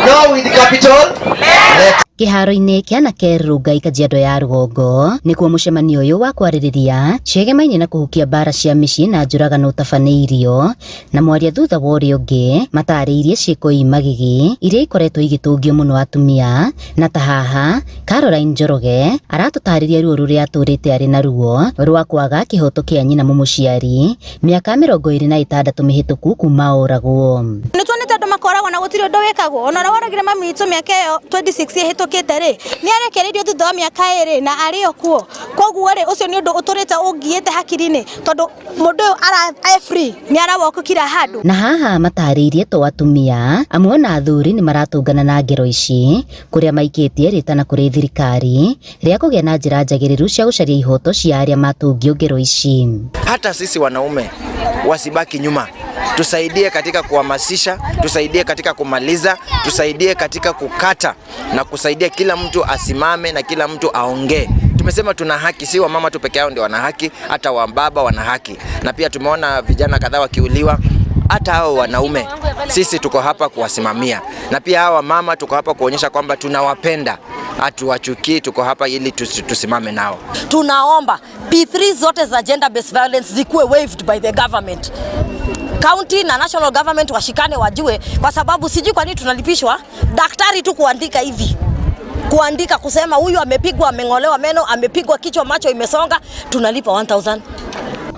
No with capital. Kiharo-inĩ kĩa Anake Rungai Kajiado ya Rũgongo nĩkuo mũcemanio ũyũ wa kwarĩrĩria ciĩgemaine na kũhukia mbara cia mĩciĩ na njũragano ũtabanĩirio, na mwaria thutha wa ũrĩa ũngĩ matarĩirie ciĩko magigi iria ikoretwo igĩtũngio mũno atumia, na ta haha Caroline Njoroge aratũtarĩria ruo rũrĩa atũrĩte arĩ naruo rwa kwaga kĩhoto kĩa nyina mũmũciari mĩaka 26 mĩhĩtũku kuma oragwo. Nĩtuonete andũ makoragwo na gũtirĩ ũndũ wĩkagwo, ona ũrĩa woragire mami witũ mĩaka ĩyo 26 ĩhĩtũkĩte rĩ nĩarekereirio thutha wa mĩaka 2 na arĩ o kuo. Koguo rĩ ũcio nĩ ũndũ ũtũrĩte ũngiĩte hakiri-inĩ tondũ mũndũ ũyũ free nĩarawalk kila handũ. Na haha matarĩirie to atumia amwe na athuri nĩ maratũngana na ngero ici kũrĩa maikĩtie rĩtana kũrĩ thirikari rĩa kũgĩa na njĩra njagĩrĩru cia gũcaria ihoto cia arĩa matũngio ngero ici. Hata sisi wanaume wasibaki nyuma. Tusaidie katika kuhamasisha, tusaidie katika kumaliza, tusaidie katika kukata na kusaidia kila mtu asimame na kila mtu aongee. Tumesema tuna haki, si wamama tu peke yao ndio wana haki, hata wababa wana haki. Na pia tumeona vijana kadhaa wakiuliwa, hata hao wanaume sisi tuko hapa kuwasimamia. Na pia hao mama tuko hapa kuonyesha kwamba tunawapenda. Hatuwachukii, tuko hapa ili tusimame nao. Tunaomba P3 zote za gender based violence zikuwe waived by the government. County na national government washikane wajue, kwa sababu sijui kwa nini tunalipishwa daktari tu kuandika hivi. Kuandika kusema huyu amepigwa, ameng'olewa meno, amepigwa kichwa, macho imesonga, tunalipa 1000.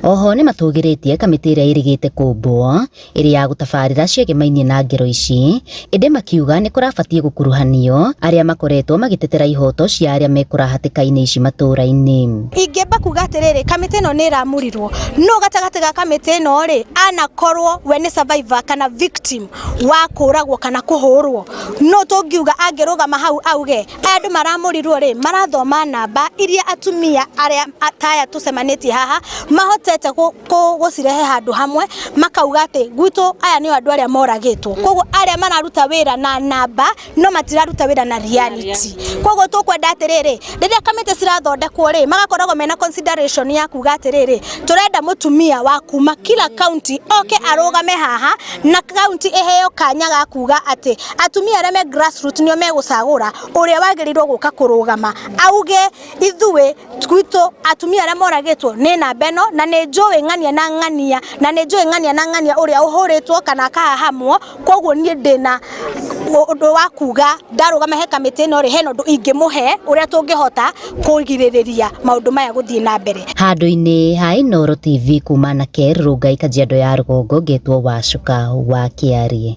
Oho nĩ matũgĩrĩtie kamĩtĩ ĩrĩa ĩrĩgĩte kũmbwo ĩrĩa ya gũtabarĩra ciĩgemainie na ngero ici, ĩndĩ makiuga nĩ kũrabatie gũkuruhanio arĩa makoretwo magĩtetera ihoto cia arĩa mekũra hatĩka-inĩ ici matũra-inĩ. Ingĩamba kuga atĩrĩrĩ, kamĩtĩ ĩno nĩ ĩramũrirwo no gatagatĩ ga kamĩtĩ ĩno rĩ anakorwo we nĩ survivor kana victim wa kũragwo kana kũhũrwo, no tũngiuga angĩrũgama hau auge andũ maramũrirwo rĩ marathoma namba iria atumia arĩa ataya tũcemanĩtie haha mahotete gũcirehe handũ hamwe makauga atĩ gwitũ aya nĩ andũ arĩa moragĩtwo. Koguo arĩa mararuta wĩra na namba no matiraruta wĩra na reality. Koguo tũkwenda atĩrĩrĩ rĩrĩa kamĩtĩ cirathondekwo rĩ magakoragwo mena consideration ya kuga atĩrĩrĩ tũrenda mũtumia wa kuma kila county oke arũgame haha na county ĩheo kanya ga kuga atĩ atumia arĩa me grassroots nĩo megũcagũra ũrĩa wagĩrĩirwo gũka kũrũgama auge ithuĩ gwitũ atumia arĩa moragĩtwo nĩ namba ĩno na nĩ njũĩ ng'ania na ng'ania na nĩ njũĩ ng'ania na ng'ania ũrĩa ũhũrĩtwo kana akahahamwo. Koguo niĩ ndĩna ũndũ wa kuga ndarũgama he kamĩtĩ ĩno rĩ hena ũndũ ingĩmũhe ũrĩa tũngĩhota kũgirĩrĩria maũndũ maya gũthiĩ na mbere. Handũ-inĩ ha Inooro TV kuma Anake Rungai Kajiado ya Rũgongo ngetwo Wacuka wa Kĩarie.